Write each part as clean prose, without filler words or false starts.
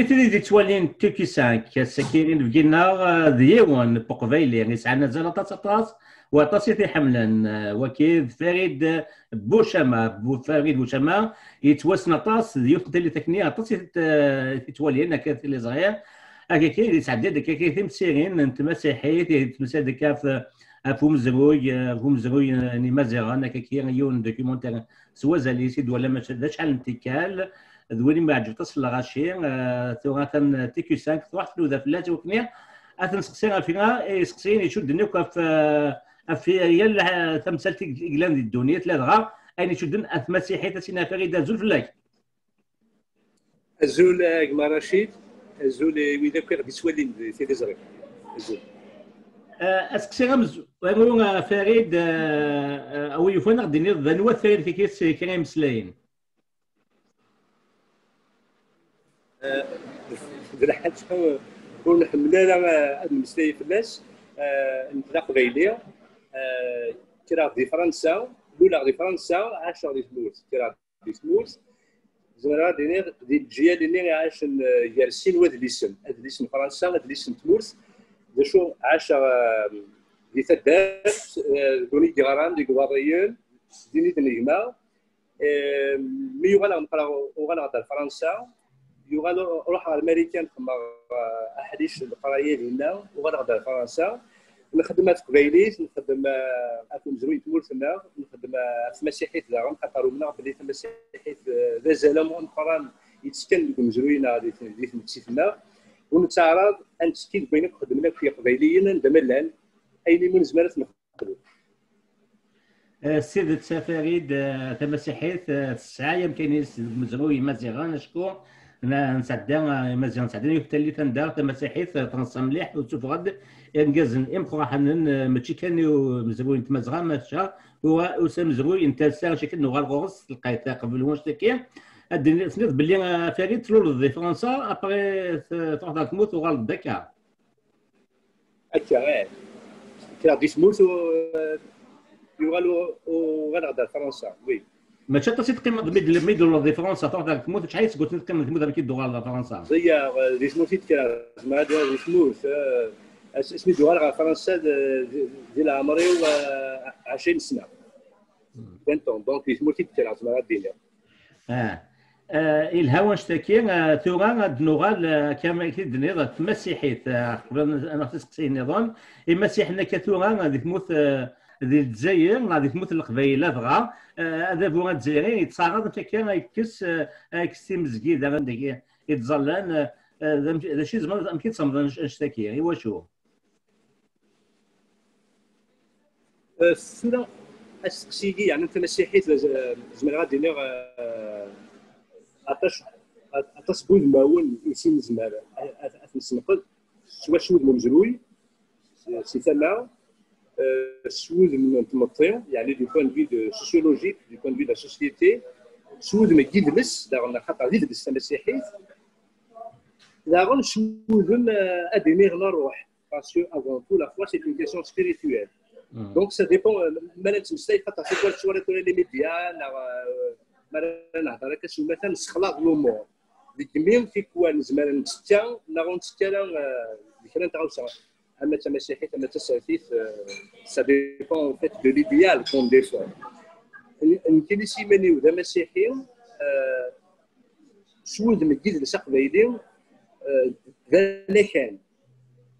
تريد توالين تيكي 5 ساكيرين بقينا ديوان بقبيلي يعني سعنا زال طاس وطاسي في حملا وكيد فريد فريد بوشما يتوسنا طاس ديوت اللي تكنيا طاسي توالين كانت اللي صغير هكا كاين يتعدى داك كاين تمسيرين انت مسيحيت تمسى داك فوم زروي يعني مازيغان هكا كاين يون دوكيومونتير سوا زالي سيد ولا ما شحال انتكال ذولي ما عجبتش الغاشي ثم كان تيكو 5 واحد فلوذا فلات وكنيا اثن سقسينا فينا سقسين يشد نيوكا في ريال تمثلت اقلام دي الدنيا ثلاث غا اين يشدن مسيحيه تسينا فريده زول فلاك الزول كما رشيد الزول ويدا كان بيسولين في ديزري الزول اسكسي غمز ويقولون فريد او يفون غديني ذنوا فريد في كيس كريم سلاين بالحاج كون حملنا المستوى في الناس نطلق غيليا كرا في فرنسا دولا في فرنسا 10 دي فلوس كرا دي فلوس زرا دينير دي الجيه اللي عاش يرسين واد ليسن هاد ليسن فرنسا هاد ليسن تمورس شو 10 دي تدات دوني كيغران دي كواريون ديني دنيما مي يغلا نقراو وغنهضر فرنسا يغادر روح الامريكان كما احديش القرايه ديالنا وغنهضر فرنسا نخدم في قبيليت نخدم في مزروي تمورتنا نخدم في مسيحيه دارهم خاطر منا بديت مسيحيه ذا زال مؤخرا يتسكن مزروينا اللي تمسيتنا ونتعرض ان تسكين بينك خدمنا في قبيليين ندم الان اين من زمانات نخدموا السيد فريد تمسيحيه الساعه يمكن مزروي مزيغان شكون نسعدا مزيان نسعدا يفتلي تندار تمسيحيت تنصم مليح وتشوف غد انجازن امخرا حنن ماشي كان مزروين تمزغا ماشا هو وسمزروي انت ساعه شكل نغال غوص تلقايت قبل واش تكي الدنيا سنيت باللي فريد تلول دي فرنسا ابري تروح تموت وغال دكا هكا كي غادي تموت يغالو وغنغدا فرنسا وي ما تشطش تقيم ميدل دي فرنسا تروح تموت شحال قلت تقيم تموت كي دوغال فرنسا زي دي سموتيت كا ما دي سموت اسمي دوغال فرنسا ديال عمري 20 سنه 20 دونك دي سموتيت كا زعما ديالها الهوا اشتكي ثورا دنوغال كما كيدني تمسيحيت قبل انا تسقسي النظام المسيحنا كثورا غادي تموت ذي الجزائر غادي تموت القبيله دغا هذا بوغا الجزائريين يتصاغض كان يكس كسي مزكيد عندك يتظلان هذا شي زعما ما كيتصمد نشتكي ايوا شو السوره السقسيكي يعني انت مسيحيت زعما غادي ندير عطاش بوذ ماون يسين زمان نسنقل سوا شود ممزروي سي ثما سود من تمطيع يعني دو بوان في دو سوسيولوجيك دو بوان في دو سوسيتي سود ما يدلس داغنا خاطر يدلس المسيحيت داغن سود ادمير الروح باسكو افون تو لا فوا سي اون كيسيون سبيريتويل دونك سا ديبون مالا تمسلاي خاطر سي كوا الصوره لي ميديا مالا نهضر هكا شي مثلا نسخلاط لومور ديك ميم في كوان زمان نتستا ناغون نتستا ديك نتاع اما تمسيحيت اما تسعيث سا ديبون فيت دو ليديال كون ديفون يمكن يسيماني وذا مسيحي سود مديد لسقبيلي ذا لكان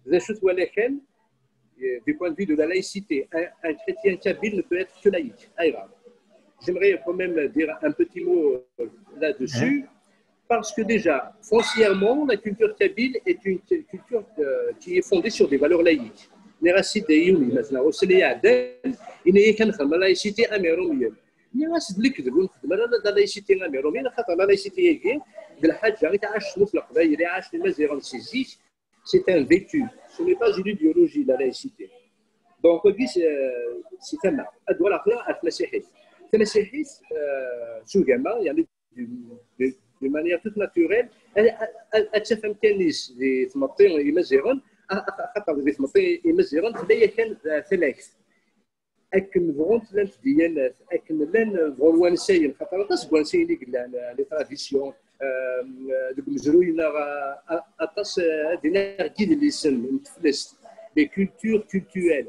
ذا شوت ولكن du point de vue de la laïcité, un chrétien kabyle ne peut être que laïque. J'aimerais quand même dire un petit mot là-dessus, parce que déjà, foncièrement, la culture kabyle est une culture qui est fondée sur des valeurs laïques. Les racines des Youni, maintenant, au Sénégal, il n'y a qu'un la laïcité améromienne. Il y a un truc de la laïcité améromienne, la laïcité est de la Hadja, c'est un vécu. Ce n'est pas une idéologie, la laïcité. Donc, c'est un marque. Elle doit la faire à Tmessihis. Tmessihis, sous gamin, il y a de manière toute naturelle, elle se fait qu'elle est des Tmatin et Mazeron, des Tmatin et Mazeron, il y a qu'elle fait أكن فونت لان ديالات أكن لان فولوان سايل خاطر تسبوان سايل لي تراديسيون المزروين اطاس دينا كيد اللي سن متفلس لي كولتور كولتويل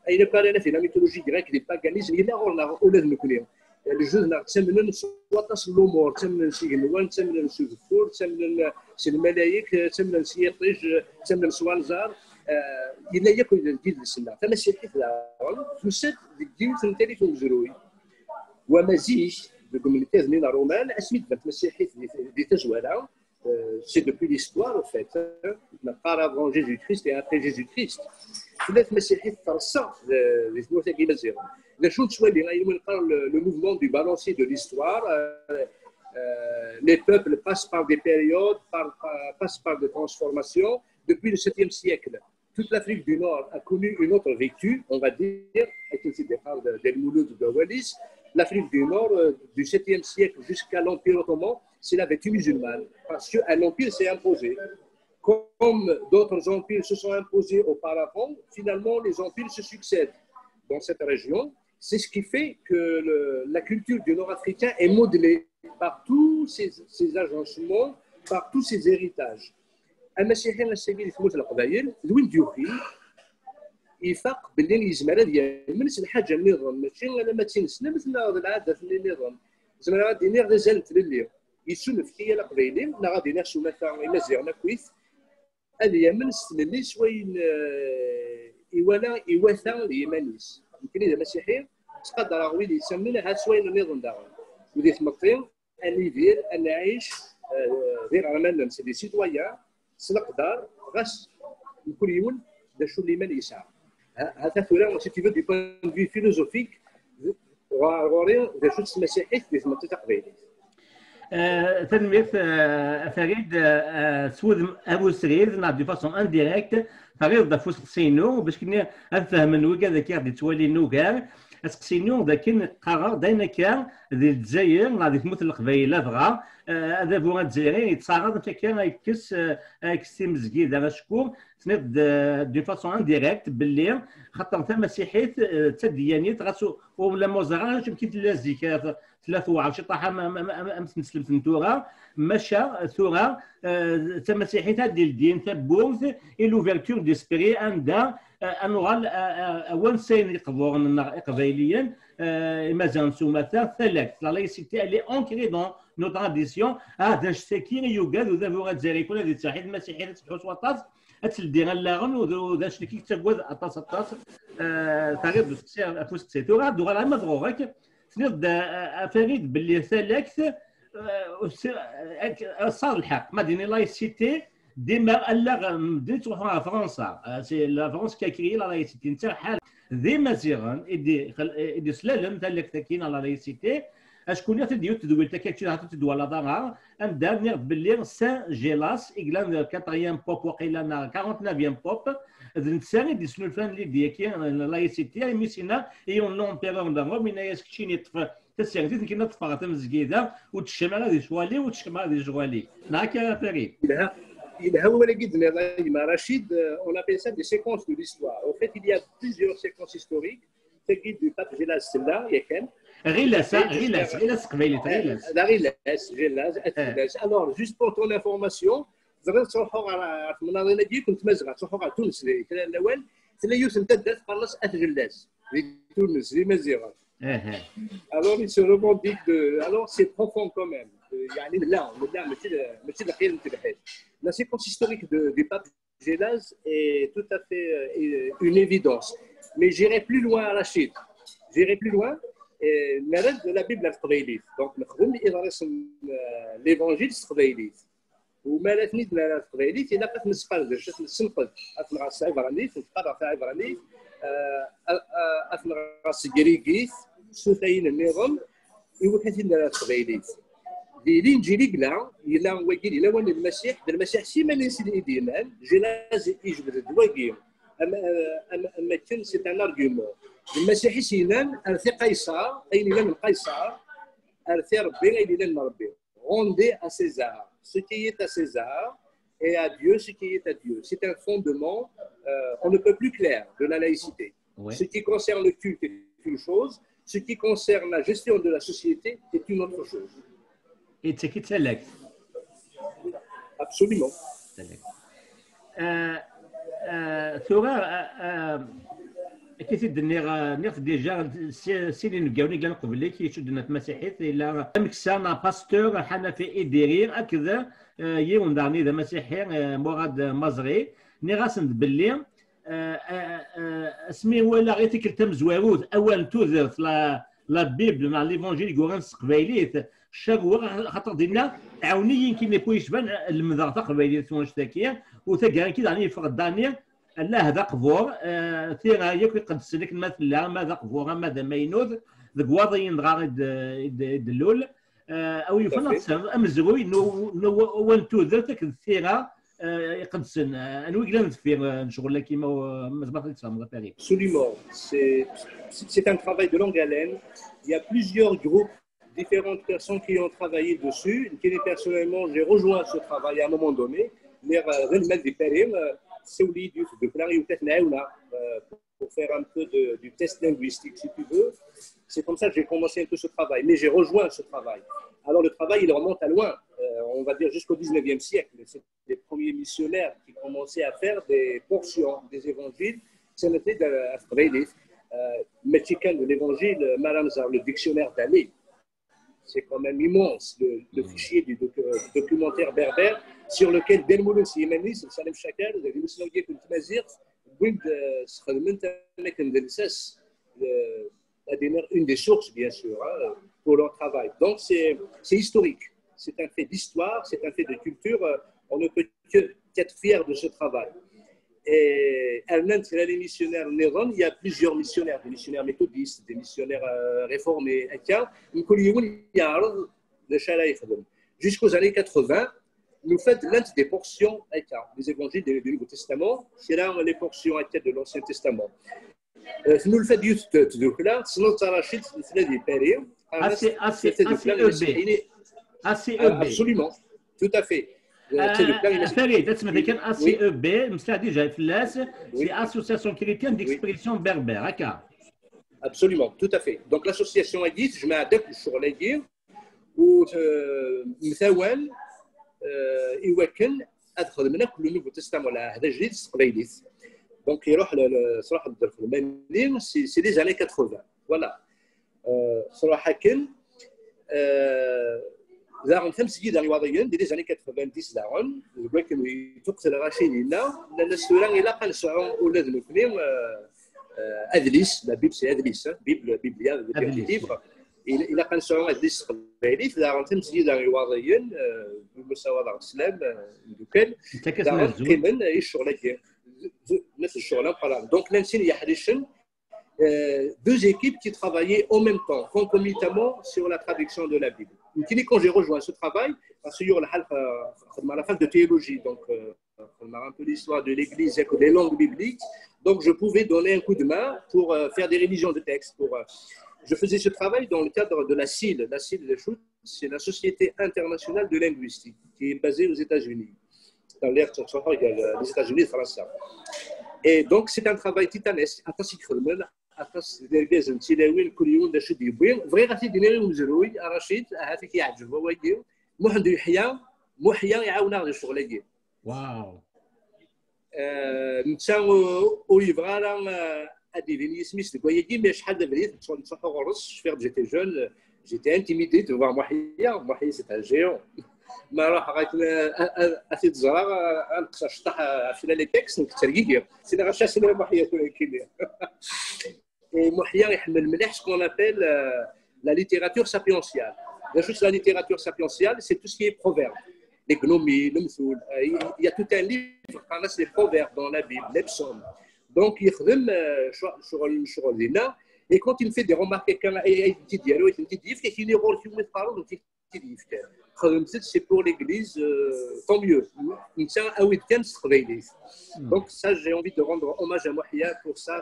اين كان انا في لا ميثولوجي غريك دي باغانيزم الى غورنا اولاد نكونيو الجوز نغتسمن سواطاس الامور تمن شي جنوان تمن شي الفور تمن شي الملايك تمن شي يطيج تمن سوانزار الى ياكل الجيل السنه فماشي حيت فسد الجيل ثاني في المزروي ومزيج de communautés venues dans Romain, ensuite la Masséchite des Tejouara, c'est depuis l'histoire en fait, par avant Jésus-Christ et après Jésus-Christ. La Masséchite ça, les mots qui basent. La chose soit le mouvement du balancier de l'histoire, les peuples passent par des périodes, passent par des transformations. Depuis le 7e siècle, toute l'Afrique du Nord a connu une autre vécu, on va dire, avec le départ des Mouloud de Wallis. L'Afrique du Nord, du 7e siècle jusqu'à l'Empire ottoman, c'est la vertu musulmane, parce qu'un empire s'est imposé. Comme d'autres empires se sont imposés auparavant, finalement, les empires se succèdent dans cette région. C'est ce qui fait que la culture du Nord-Africain est modelée par tous ces agencements, par tous ces héritages. المسيحيين السبيل في موت القبائل وين ديوخي يفاق باللي يزمر هذه منس الحاجه النظام ماشي لما تنسنا مثل العاده في النظام زعما غادي نير زالت للي يسولف فيا القبائلي لا غادي نحسو مثلا مزيغنا كويس هذه منس اللي شوين يوالا يواثا اليمانيس يمكن اذا مسيحي تقدر غوي يسمينا هاد شوين النظام داغ ودي تمطين ان يدير ان نعيش غير عملنا نسي دي سيتويان سنقدر غاس كل يوم دا شو اللي من يسعى هذا ثورة سي تي فو دي بوين دو فيلوزوفيك غوري دا شو المسيحية في منطقة تقبيلية تنمية فريد سود أبو سريد نعم دي فاسون انديريكت فريد دا فوس سينو باش كنا نفهم من وكا ذاك غادي تولي نوكار اسقسينو ذاك قرار دايما كان ذي الجزائر غادي تموت القبائل دغا هذا بوغا الجزائري يتصاغد كان يكس كسي مزكيد هذا شكون سند دو فاسون انديريكت باللي خاطر ثم مسيحيت تديانيت غاسو ولا موزعه كيف لازيك 23 طاح امس نسلم ثنتورا مشى ثورا ثم مسيحيت هذه الدين تبوث اي لوفيرتور ديسبيري عندها انوغال اول سين يقبورن قبائليا مازال سومتا ثلاث لا لايسيتي اللي اونكري دون نو تراديسيون هذا الشتكي يوجد وذا بوغا الجزائري كل هذه التحيد المسيحيه تحوس وطاس اتلدي غلاغن وذا شتكي تقود اطاس اطاس تغيب سير افوس سيتورا دوغا ما دغوغك سنيد فريد باللي ثلاث صار الحق مدينه لايسيتي ديما الا بديت تروحوا فرنسا سي لا فرنسا كي كري لا لايسيتي نتا حال ديما زيغان ايدي سلالم تاعك تاكين لا لايسيتي اشكون تديو تدوي تاكي تدوى لا دار اندار نير باللي سان جيلاس اغلان 4 بوب وقيلا 49 بوب الانسان دي سنو الفان اللي ديكي لايسيتي ميسينا ايون لومبيرور دارو من يسكشيني طفى تسيرتي كيما طفى تمزكيدا وتشمال هذه شوالي وتشمال هذه جوالي ناك فريد on appelle ça des séquences de l'histoire. En fait, il y a plusieurs séquences historiques. C'est du pape Gélas, là, il y a quand même. Alors, juste pour ton information, alors, il se revendique de. Alors, c'est profond quand même. La séquence historique du pape Gélas est tout à fait une évidence. Mais j'irai plus loin à la Chine. J'irai plus loin. De la Bible al-Qbaylite. Donc, l'évangile al-Qbaylite. ومالتني د القبائليت الا بقات نسقل شفت نسنقل اثنغ العبرانيت نتقرا في العبرانيت اثنغ الجريكيت سوثين النظام يوحث لنا القبائليت دي الانجيل كلا الا واكيل الا وان المسيح سيما نسي الايمان جلاز يجبد الدواكي اما كان سي ان ارغيومون المسيحي سينان ارثي قيصر اين الى قيصر ارثي ربي اين الى ربي rendez à César ce qui est à César et à Dieu ce qui est à Dieu. C'est un fondement, on ne peut plus clair de la laïcité. Ouais. Ce qui concerne le culte est une chose, ce qui concerne la gestion de la société est une autre chose. يتسكي تسلكت Absolument. تسلكت ثورة كيفيد نيغ ديجا سيني نلقاوني كان قبل كي يشدنا المسيحيت الى مكسانا باستور حنا في اديرين هكذا يوم دارني ذا مسيحي مراد مزري نيغاسند باللي اسمي هو لا غير تكلتم زواروت اول توذرت لا بيبل مع ليفونجيل كورانس قبايليت الشاغور خاطر دينا عاوني يمكن يكون يشبان المذاق قبايليت ونشتاكيه وتاكا كي داني فقداني لا هذا قفور ثيرا ياك يقدس لك مثلا ماذا قفور ماذا ماينوذ ذك واضيين غارد يدلول او يفنط امزروي نو وان تو ذاتك الثيرا يقدسن انا وكلا نتفير نشغل كيما ما تفهم غير Absolument. C'est un travail de longue haleine. Il y a plusieurs groupes, différentes personnes qui ont travaillé dessus. Personnellement, j'ai rejoint ce travail à un moment donné. Pour faire un peu du test linguistique, si tu veux. C'est comme ça que j'ai commencé un peu ce travail. Mais j'ai rejoint ce travail. Alors le travail, il remonte à loin. On va dire jusqu'au 19e siècle. C'est les premiers missionnaires qui commençaient à faire des portions des évangiles. C'est noté dans le mexicain de l'évangile, Maranzar, le dictionnaire d'Alé. C'est quand même immense, le fichier du documentaire berbère sur lequel Ben Mouloussi Yemeni, Salem Chakal, vous avez dit que le Mazir, une des sources, bien sûr, pour leur travail. Donc, c'est historique. C'est un fait d'histoire, c'est un fait de culture. On ne peut qu'être fier de ce travail. Et les missionnaires néerlandais, il y a plusieurs missionnaires, des missionnaires méthodistes, des missionnaires réformés. Jusqu'aux années 80, nous faites l'un des portions des évangiles du Nouveau Testament, c'est là les portions de l'Ancien Testament. Nous le faites juste de là, sinon ça rachète des périodes. Absolument, tout à fait. فريد اسمها كان اي سي او بي مساعدي جاي فلاس في اسوسياسيون كريتيان ديكسبريسيون بربر هكا Absolument, tout à fait. Donc l'association a dit, je m'adapte sur les guerres ou مثاول يوكل ادخل منك كل نوفو تستعمل هذا جديد قبيليت. Donc يروح صراحه المانين سي دي زاني 80 فوالا صراحه كان زارن خمس جيل الوضعيين دي زاني 90 زارن ولكن تقتل راشدينا لان السوران الى قال سعون اولاد المكنين ادليس لا بيب سي ادليس بيبليا ليبر الى قال سعون ادليس قبيلي زارن خمس جيل الوضعيين بالمستوى دار الاسلام دوكال زارن كيمن الشغل نفس الشغل دونك لانسين يحرشن deux équipes qui travaillaient en même temps, concomitamment sur la traduction de la Bible. Quand j'ai rejoint ce travail, parce que à la fac de théologie, donc on a un peu l'histoire de l'Église et des langues bibliques, donc je pouvais donner un coup de main pour faire des révisions de textes. Je faisais ce travail dans le cadre de la CIL. La CIL, c'est la Société internationale de linguistique, qui est basée aux États-Unis, dans l'ère des États-Unis et de France. Et donc c'est un travail titanesque. أخص لازم تلاوين كل يوم دا شد يبين بغي غادي ديري ومزروي رشيد هذا كيعجب هو يدير محمد محيا يعاونا على الشغل ديال واو نتا اوليفرا راه اديفيني سميت كويا ديما شحال د بريد نصح غرس فير جيتي جون جيتي انتيميدي دو فوار محيا سي ان جيون ما راح غايت اسيد زرا نقص شطح في لي تكست نكترييه سي لا غاشا سي محيا ولكن محيا يحمل مليح ce qu'on appelle la littérature sapientiale. La littérature sapientiale, c'est tout ce qui est proverbe. Les gnomies, le msoul. Il y a tout un livre qui a les proverbes dans la Bible, les psaumes. Donc, il sur l'INA, et quand il fait des remarques, c'est pour l'Église, tant mieux. Donc, ça, j'ai envie de rendre hommage à Mohia pour ça.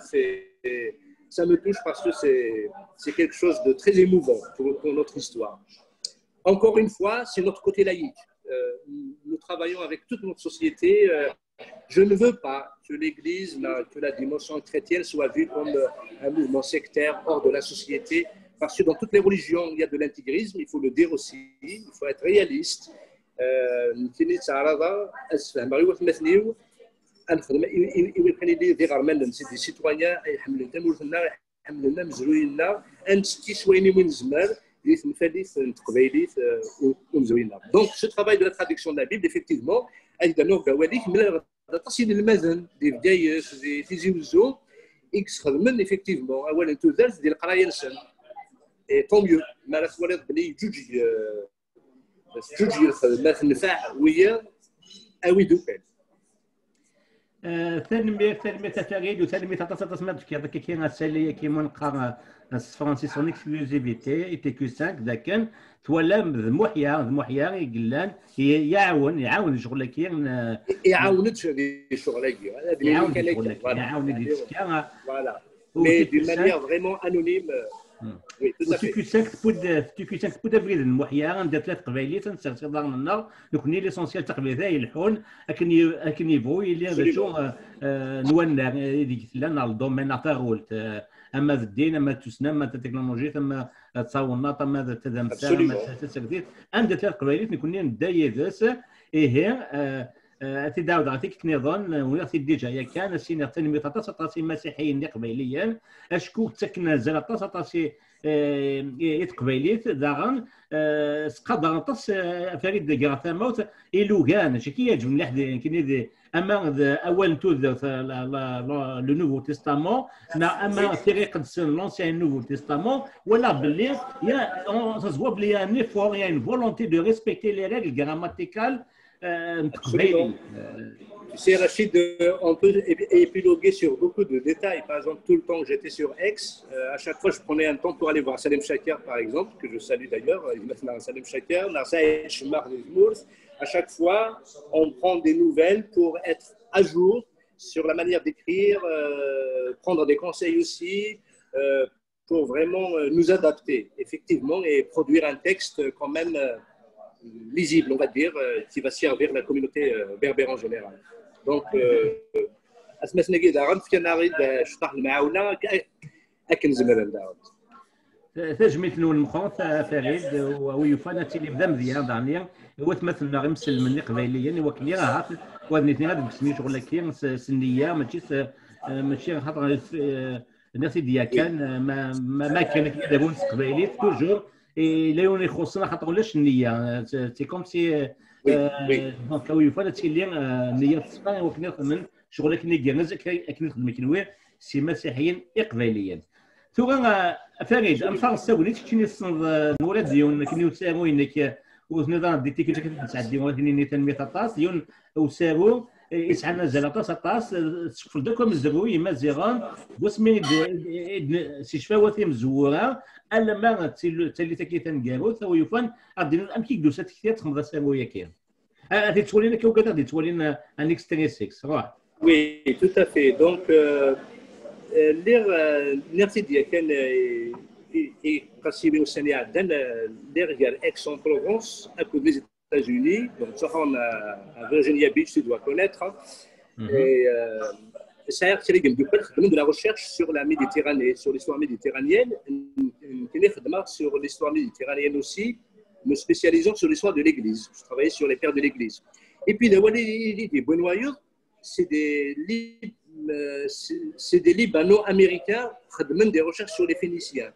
Ça me touche parce que c'est quelque chose de très émouvant pour notre histoire. Encore une fois, c'est notre côté laïque. Nous travaillons avec toute notre société. Je ne veux pas que l'Église, que la dimension chrétienne soit vue comme un mouvement sectaire hors de la société. parce que dans toutes les religions, il y a de l'intégrisme, il faut le dire aussi, il faut être réaliste. نتيني تعرض اسفهم بغيو تمثليو نخدم يبقى لي دي غرمان نسيت دي سيتويان يحملوا لنا مولتنا يحملوا لنا مزروينا انت شويني من زمان اللي تنفليت تقبايليت ومزوينا دونك سو ترافاي دو لا تراديكسيون دو لا بيبل افيكتيفمون ايضا نوفا وليك من تصيد المزن دي بدايس دي تيزيوزو اكس خدمن افيكتيفمون اولا تو درس ديال القرايه نسن طون ميو ما راه ولد بلي جوجي ما تنفع ويا اوي دوكان تنمية تفاعل وتنمية تصميم كي كاين السالية كيما نلقى فرونسي سون اكسكلوزيفيتي اي تي كيو 5 ذاك تولى ذمحيا يقلان يعاون شغل كاين يعاونتش هذه الشغل يعاون فوالا مي دي مانيير فريمون انونيم تيكو 5 تبود ابريد المحيا عندها 3 قبايلات نسرسي دارنا نكوني ليسونسيال تقبيل ذا يلحون لكن يبغوا يلي باش نوانا ديك لنا الدومين افارولت اما الدين اما التسنى اما التكنولوجيا اما تصاورنا اما التدمسا اما التسرديت عندها 3 قبايلات نكوني نداي ذاس ايه تداود عطيك نظام ونغسي ديجا كان سينا تنمية تاسي مسيحيين قبيليا اشكو تسكن زال تاسي قبيليت داغن سقدر طاس فريد ديغا ثموت إلوغان شكي يجب لحد كني اما اول تو لو نوفو تيستامون اما طريقه لونسيان نوفو تيستامون ولا باللي يا تزوا بلي ان ايفور يا ان فولونتي دو ريسبكتي لي ريغل غراماتيكال. C'est Rachid, on peut épiloguer sur beaucoup de détails. Par exemple, tout le temps que j'étais sur Aix, à chaque fois je prenais un temps pour aller voir Salem Chaker, par exemple, que je salue d'ailleurs. Salem Chaker, à chaque fois, on prend des nouvelles pour être à jour sur la manière d'écrire, prendre des conseils aussi, pour vraiment nous adapter, effectivement, et produire un texte quand même lisible, on va dire, qui va servir la communauté berbère en général. Donc, أسمسنا كده عرفت كنا نريد شطح المعاونة أكن زملاء داود. تجميت نون مخوت فريد ويفانا تيلي بدا مزيان دانيا هو تمثلنا غير مسلم قبيليا وكلي راه ودنيتني غادي بسمي شغل كاين سنيه ماشي خاطر الناس ديال كان ما كان كيدابون قبيلي توجور لا يخصنا خاطر ولاش النيه سي كوم سي دونك ويفانا تيلي النيه تصفى وكنا من شغل كني كنز كني خدمه كنوي سي مسيحيين قبيليين ثم فريد انفار الساونيت كني الولاد ديون كني وسامو انك ونظام دي تيكي تسعدي ولكن تنميه طاس يون وسامو يسعنا زلاطاس طاس تشوف دوكم الزبوي مازيغان وسمي سي شفاوتي مزوره الا ما تلي تكي تنقارو ثو يفان ادينا امكي دوسات كثير تخمض سامويا كاين هذه تولينا كي وكذا غادي تولينا ان اكستريسيكس روح وي تو تافي دونك l'université ديال قاسيمي والسنه عندنا ديال Aix-en-Provence à côté des États-Unis. Donc ça on a à Virginia Beach, tu dois connaître. Et ça a tiré de la recherche sur la Méditerranée, sur l'histoire méditerranéenne, sur l'histoire méditerranéenne aussi, me spécialisant sur l'histoire de l'Église. Je travaillais sur les pères de l'Église. Et puis les Benoît, c'est des Libano-américains qui demandent des recherches sur les Phéniciens.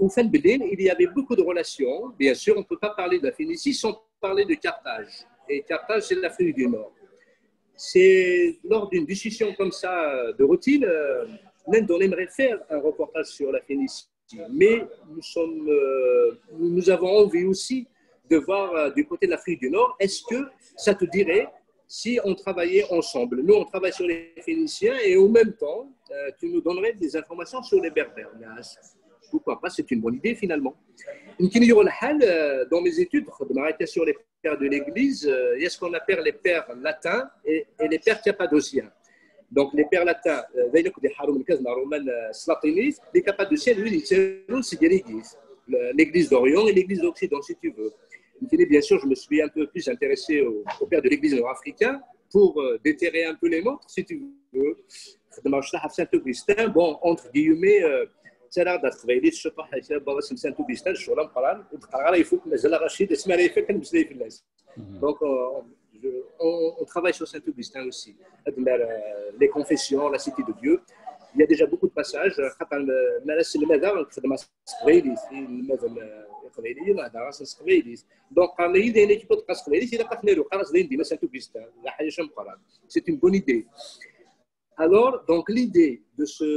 Au fin de Bénin, il y avait beaucoup de relations. Bien sûr, on ne peut pas parler de la Phénicie sans parler de Carthage. Et Carthage, c'est l'Afrique du Nord. C'est lors d'une discussion comme ça de routine, on aimerait faire un reportage sur la Phénicie. Mais nous avons envie aussi de voir du côté de l'Afrique du Nord. Est-ce que ça te dirait si on travaillait ensemble? Nous, on travaille sur les Phéniciens et en même temps, tu nous donnerais des informations sur les Berbères. Pourquoi pas? C'est une bonne idée finalement. Dans mes études, je m'arrêtais sur les pères de l'Église. Il y a ce qu'on appelle les pères latins et les pères cappadociens. Donc les pères latins, les cappadociens, c'est l'Église d'Orient et l'Église d'Occident, si tu veux. Bien sûr, je me suis un peu plus intéressé aux pères de l'Église nord-africain pour déterrer un peu les morts, si tu veux. Saint-Augustin, bon, entre guillemets, ترى دار قبيلي الشطح حتى بابا سمسان تو بيستان الشغل مقران وبقى غير يفوق مازال رشيد اسمها راه يفك المسلي في الناس دونك on travaille sur Saint-Augustin aussi les confessions la cité de Dieu il y a déjà beaucoup de passages خاطر الناس اللي ماذا خدمه قبيلي ماذا قبيلي لا دراس قبيلي دونك قال لي ديالي كيف تقاس قبيلي اذا قفنا له قراص ديال ديما Saint-Augustin لا حاجه مقران c'est une bonne idée. Alors, donc l'idée de ce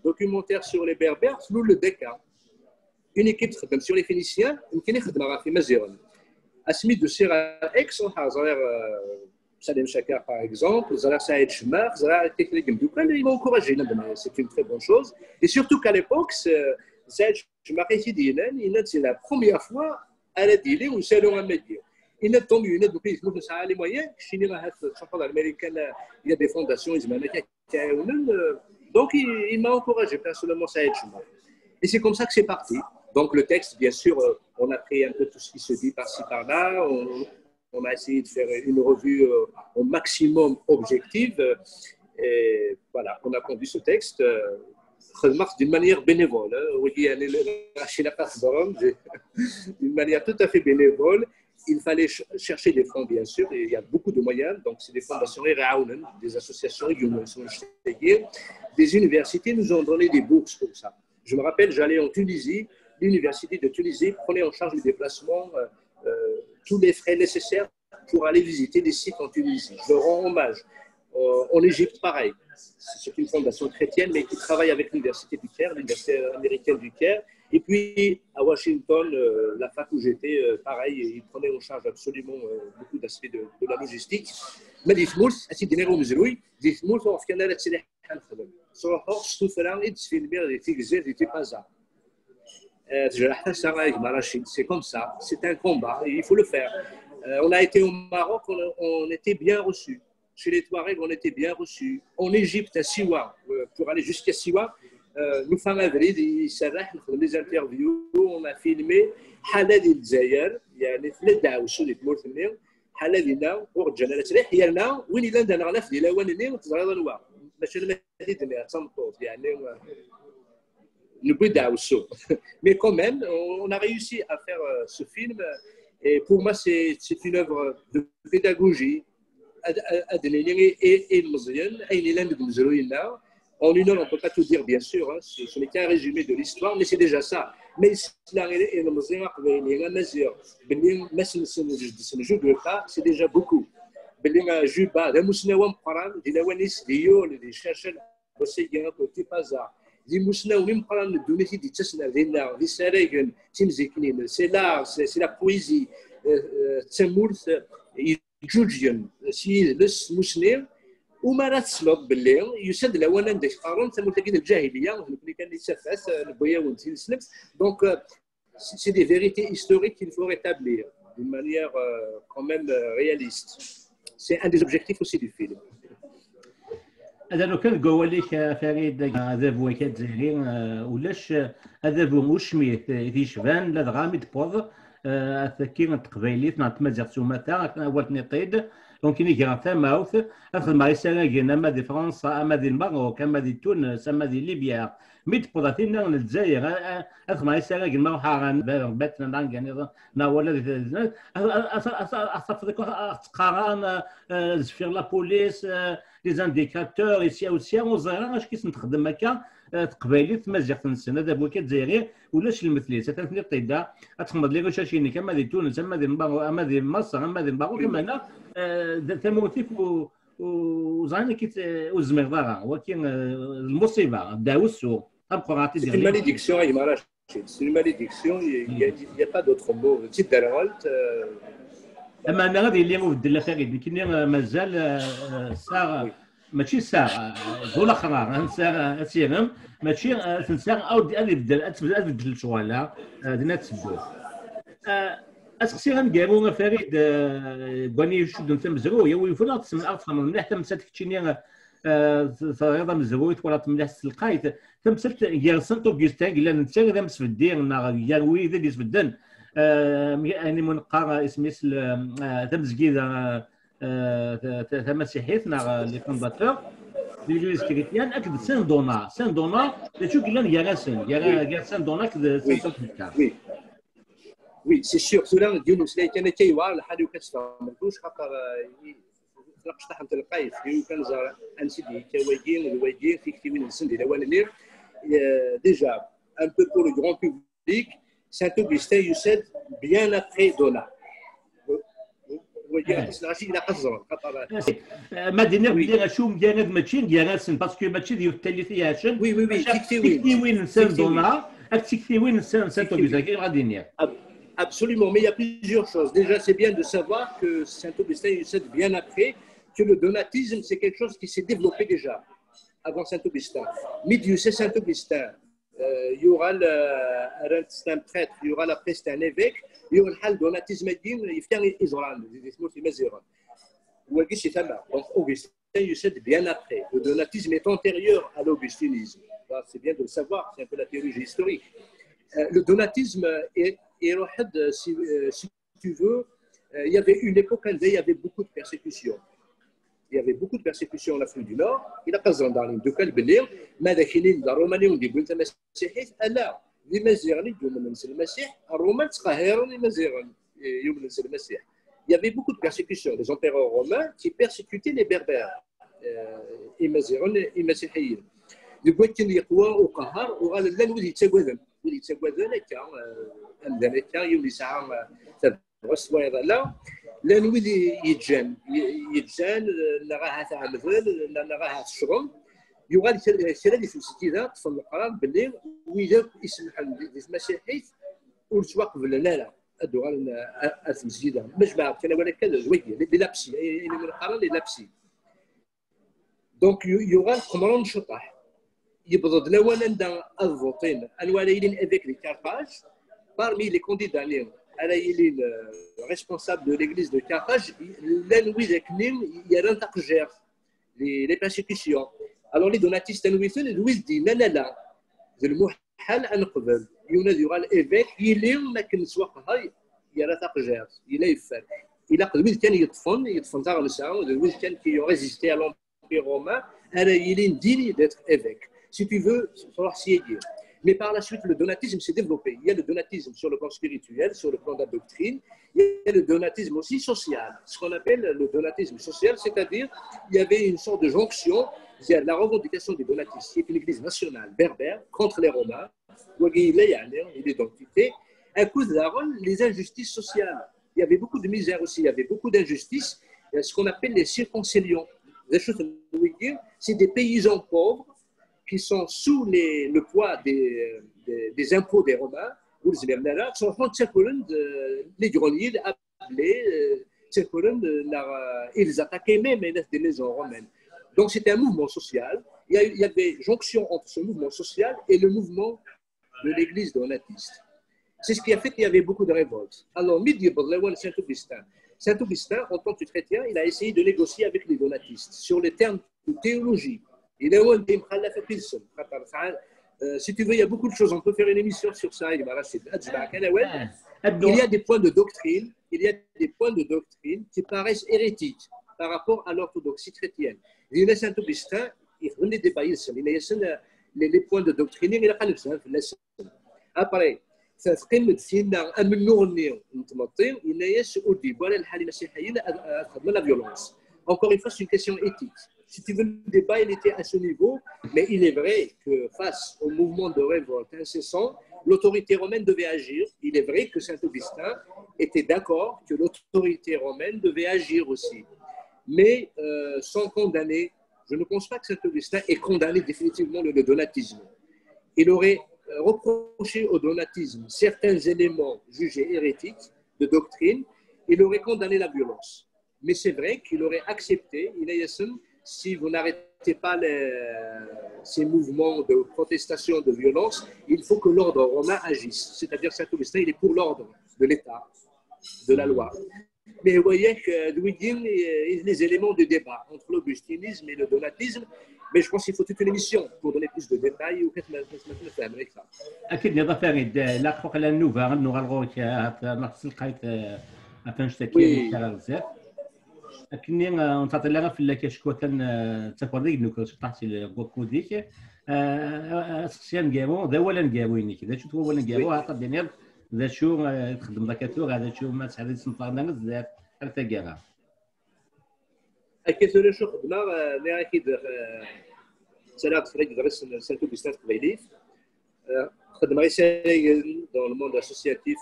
documentaire sur les Berbères, c'est le Dekka. Une équipe sur les Phéniciens, une équipe qui a fait Maziron. Asmi de Sira Ex, Salem Shakar par exemple, Zara Saïd Shmar, Zara Teknik Mdoukan, ils m'ont encouragé. C'est une très bonne chose. Et surtout qu'à l'époque, Saïd Shmar et Sidinen, c'est la première fois à la délai où c'est le média. Il a tombé une aide de pays, nous avons les moyens. Chez nous, il y a des fondations, donc il m'a encouragé personnellement ça aide. Et c'est comme ça que c'est parti. Donc le texte, bien sûr, on a pris un peu tout ce qui se dit par-ci par-là. On a essayé de faire une revue au maximum objective. Et voilà, on a conduit ce texte d'une manière bénévole. D'une manière tout à fait bénévole. Il fallait chercher des fonds, bien sûr, et il y a beaucoup de moyens. Donc, c'est des fondations, des associations, des universités nous ont donné des bourses pour ça. Je me rappelle, j'allais en Tunisie, l'université de Tunisie prenait en charge les déplacements, tous les frais nécessaires pour aller visiter des sites en Tunisie. Je leur rends hommage. En Égypte, pareil. C'est une fondation chrétienne, mais qui travaille avec l'université du Caire, l'université américaine du Caire. Et puis, à Washington, la fac où j'étais, pareil, ils prenaient en charge absolument beaucoup d'aspects de la logistique. Mais les mots, c'est des néros musulmans, des mots, on fait un atelier à faire. Sur le hors, tout faire un film, des tigres, des tipazas. C'est comme ça, c'est un combat, il faut le faire. On a été au Maroc, on était bien reçus. Chez les Touaregs, on était bien reçus. En Égypte, à Siwa, pour aller jusqu'à Siwa, nous sommes à Madrid, les interviews, on a filmé Halal el-Zayer, il y a les flèches où les morts Halalina, pour Janal-Srih, il y en a, où il y a un arnaf, il y a un arnaf, il y a un arnaf, mais quand même, on a réussi à faire ce film, et pour moi, c'est une œuvre de pédagogie, en une heure, on ne peut pas tout dire, bien sûr. Hein. Ce n'est qu'un résumé de l'histoire, mais c'est déjà ça. Mais c'est déjà beaucoup. C'est l'art, c'est la poésie. وما راه تصلب باللي يسد الاوان عندك قارون ثم تلقى الجاهليه اللي كان يتسفس البويا ونتي السلم دونك سي دي فيريتي هيستوريك qu'il faut rétablir d'une manière quand même réaliste. C'est un des objectifs aussi du film. هذا لو كان قول لك فريد هذا بو كتزيري ولاش هذا بو وشميت في شبان لا غامض بوظ كي تقبيليت نعطي مازال متى اول نطيد دونك كي كان تماوث اخذ ما يسالاكين اما دي فرنسا اما دي المغرب اما دي تونس اما دي ليبيا ميت بوضاتينا الجزائر اخذ ما يسالاكين ما حارن باتنا نانغاني نا ولا اصفدك تقارن زفير لا بوليس لي زانديكاتور يسيا وسيا وزيرا اش كيس نخدم هكا تقبايليت مازال تنسى هذا بو كتزايري ولاش المثليه ستنفني طيدا تخمض لي واش شيني كما دي تونس اما دي المغرب اما دي مصر اما دي المغرب كما هنا تموتيف وزاني كي وزمير ضرا ولكن المصيبه داو السوق ابقى غاتي ديال ماليديكسيون اي ماراش سي ماليديكسيون il y a pas d'autre mot تيت دارولت اما انا غادي اللي مبدل فريد كني مازال ساعه ماشي ساعه ولا خرار نساء سيرم ماشي تنساء او دي بدل شوالا دينا تسدو اسقسي غنقالوا فريد بغاني يشد انت مزرويه ويفنا تسمع اكثر من مليح تمسات كتشيني صغيره مزرويه ولا مليح القايت تمسات ديال سانت اوغستين قال انت غير مسفدين ديال ويد اللي سفدن يعني منقار اسمي تمزكيده تمسيحيتنا لي فونداتور l'église chrétienne, avec Saint-Donat. Saint-Donat, c'est sûr qu'il y a Saint-Donat de Saint-Pierre. Oui, oui, c'est sûr. Cela, Dieu nous l'a كان كيوار الحال وكتفهمتوش خاطر ناقش تاعهم تلقاي في كان زار ان سيدي كواجين الواجين في كثير من السن ديال الاولاني déjà un peu pour le grand public Saint-Augustin يسد bien après Donat. ما دينا بدينا شو مدينا ماشي ديالنا باسكو ماشي ديال التالي فيها شن وي وي وي تكتيوين سان دونا تكتيوين سان اوغسtin كي غادي ندير. Absolument, mais il y a plusieurs choses. Déjà, c'est bien de savoir que Saint-Augustin essaie bien après que le donatisme, c'est quelque chose qui s'est développé déjà avant Saint-Augustin. Mais Dieu sait Saint-Augustin, il y aura c'est un prêtre, il y aura après c'est un évêque, il y aura le donatisme, il fait un Israël, donc Augustin, il essaie bien après. Le donatisme est antérieur à l'augustinisme. C'est bien de le savoir, c'est un peu la théologie historique. Le donatisme est si tu veux, il y avait une époque où il y avait beaucoup de persécutions. Il y avait beaucoup de persécutions en Afrique du Nord. Il a pas dans les deux cas de Bélir, mais داخلين la Roumanie ودي بنت مسيحية لا لمازيغ اللي يوم من المسيح الرومان تقهرون لمازيغ يوم من المسيح. Il y avait beaucoup de persécutions. Les empereurs romains qui persécutaient les berbères المازيغون المسيحيين. يقول كان يقوى وقهر وقال لا نولي يتساوذن ولي يتساوذن هكا أمدان هكا يولي ساعة غصوة لا لا نولي يتجان نراها تاع مثل نراها الشغل يغال الشيء اللي في الستينات طفل القرار باللي ويجا يسمح للمسيحيين ولتواقف لا ادو غال المسجد مجمع كان ولا كذا زويه لي لابسي يعني من القرار لي لابسي دونك يغال قمرون شطح يبضض الاول عند الفوطين الواليين افيك لي كارفاج parmi les candidats il est le responsable de l'église de Carthage, il y a les persécutions. Alors les donatistes, Louis dit, non, non, non, le محال أن نقبل ينادي يغال إيفيك يلين لكن سواق هاي يرى تقجر إلا يفر إلا قد كان يطفن تاع نساء ويل كان كي ريزيستي على l'Empire romain أنا يلين ديني d'être évêque si tu veux صراحة سيدي. Mais par la suite, le donatisme s'est développé. Il y a le donatisme sur le plan spirituel, sur le plan de la doctrine. Il y a le donatisme aussi social. Ce qu'on appelle le donatisme social, c'est-à-dire il y avait une sorte de jonction. Il y a la revendication des donatistes, qui est une église nationale berbère contre les Romains, l'identité, à cause de les injustices sociales. Il y avait beaucoup de misère aussi, il y avait beaucoup d'injustices. Ce qu'on appelle les circoncilions. C'est des paysans pauvres qui sont sous le poids des impôts des Romains, ou les Bernaras, qui sont en train de les greniers, appelés, ils attaquaient même les maisons romaines. Donc c'était un mouvement social. Il y avait jonction entre ce mouvement social et le mouvement de l'église donatiste. C'est ce qui a fait qu'il y avait beaucoup de révoltes. Alors, Saint-Augustin, en tant que chrétien, il a essayé de négocier avec les donatistes sur les termes de théologie. Si tu veux, il y a beaucoup de choses. On peut faire une émission sur ça. Il y a des points de doctrine. Il y a des points de doctrine qui paraissent hérétiques par rapport à l'orthodoxie chrétienne. Il y a Saint-Augustin, il y a des débats. Il y a les points de doctrine. Il y a après, ça se قمة فينا أمن نغني نتمطين الناس ودي ولا الحال المسيحيين أخذنا la violence. Encore une fois, c'est une question éthique. Si tu veux, le débat, il était à ce niveau, mais il est vrai que face au mouvement de révolte incessant, l'autorité romaine devait agir. Il est vrai que Saint-Augustin était d'accord que l'autorité romaine devait agir aussi. Mais sans condamner, je ne pense pas que Saint-Augustin ait condamné définitivement le donatisme. Il aurait reproché au donatisme certains éléments jugés hérétiques de doctrine, il aurait condamné la violence. Mais c'est vrai qu'il aurait accepté, si vous n'arrêtez pas ces mouvements de protestation, de violence, il faut que l'ordre romain agisse. C'est-à-dire Saint-Augustin, il est pour l'ordre de l'État, de la loi. Mais vous voyez que Louis dit les éléments de débat entre l'augustinisme et le donatisme. Mais je pense qu'il faut toute une émission pour donner plus de détails ou qu'est-ce que je fais avec ça. أكيد نضاف فريد لا تفوق على النوفا نغلغوك نقص القايت أفنش تكيل بزاف كني نعطي لها في كشكوى تفردي نوك طاحتي الكوكو ديك سيان جابو ذا ولا نجابويني كذا شو ولا نجابو عطا دينير ذا شو تخدم ذاك الثور هذا شو ما تحدد سنطرنا بزاف حتى كاع اكيد ولا شو خدمه اللي اكيد سنات فريق درس سالتو بيستات قبيليت خدمه رسالة dans le monde associatif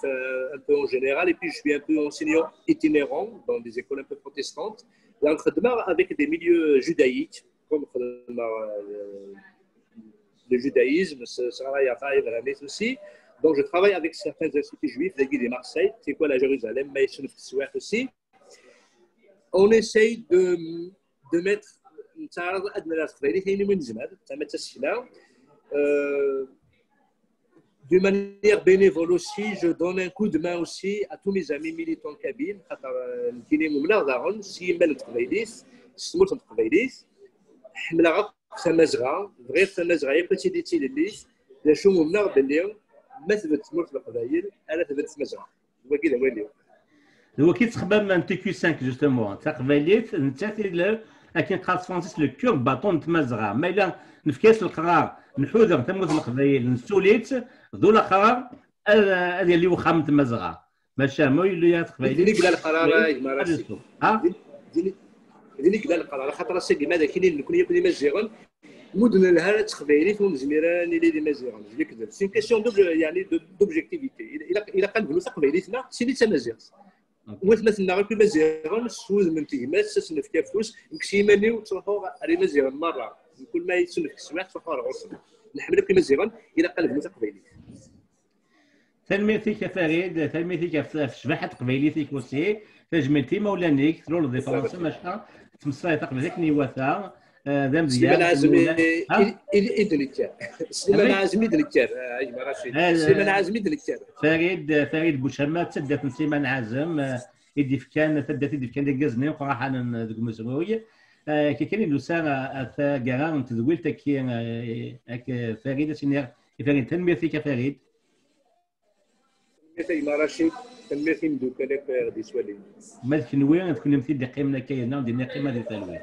un peu en général et puis je suis un peu enseignant itinérant dans des écoles un peu protestantes donc خدمه avec des milieux judaïques comme le judaïsme ça travaille à Paris aussi donc je travaille avec certains instituts juifs de Guy de Marseille c'est quoi la Jérusalem mais aussi on essaye de mettre d'une manière bénévole aussi, je donne un coup de main aussi à tous mes amis militants kabyles. Qui n'est pas là, si ils sont travaillis, si ils sont travaillis, ils sont mazra, vrai c'est mazra. Et petit détail de lui, les choses sont là, bien, mais c'est votre mot travailler, elle est votre mazra. Vous voyez le wélio. هو كي تخدم من تي كيو 5 جوستومون تقبليت نتاثير لكن خاص فرانسيس لو كور باطون تمزغا ما الا نفكاس القرار نحوذر تموت القبايل نسوليت ذو القرار هذه اللي وخا تمزغا ماشي مو اللي تقبايل ديني قال القرار ما راسي ديني قال القرار خاطر سيدي ماذا كاين نكون يكون مزيغون مدن الهرة تقبايليت ونزميران اللي مزيغون اللي كذب سي كيسيون دوبل يعني دوبجيكتيفيتي الى قال بنو تقبايليتنا سيدي تمزيغ ومثلنا غير كل مزيغون السوز من تيمات سنف كافوس مكسيماني وتروحوا على مزيغون مره كل ما يسنف السواح تروحوا على غرسنا نحمل كل مزيغون الى قلب متقبلي تلميذك فريد تلميذك في شباحه قبيليتك وسي تجملتي مولانيك ترول دي فرنسا ماشي تمصاي تقبلك نيواتا ذا مزيان سليمان عازمي إدريكار سليمان عازمي إدريكار أي رشيد سليمان عازمي إدريكار فريد بوشما تسدت سليمان عازم يدي كان تدت يدي كان ديكازني وقرا حنا ذوك مزروي كي كاين لوسان كاران تزويل تكي هك فريد سينير فريد تنميتي فريد تنميتي رشيد تنميتي مدوك هذاك غادي سوالي ما كنوي تكون مثل دقيمنا كاينه ودينا قيمه ديال تلوين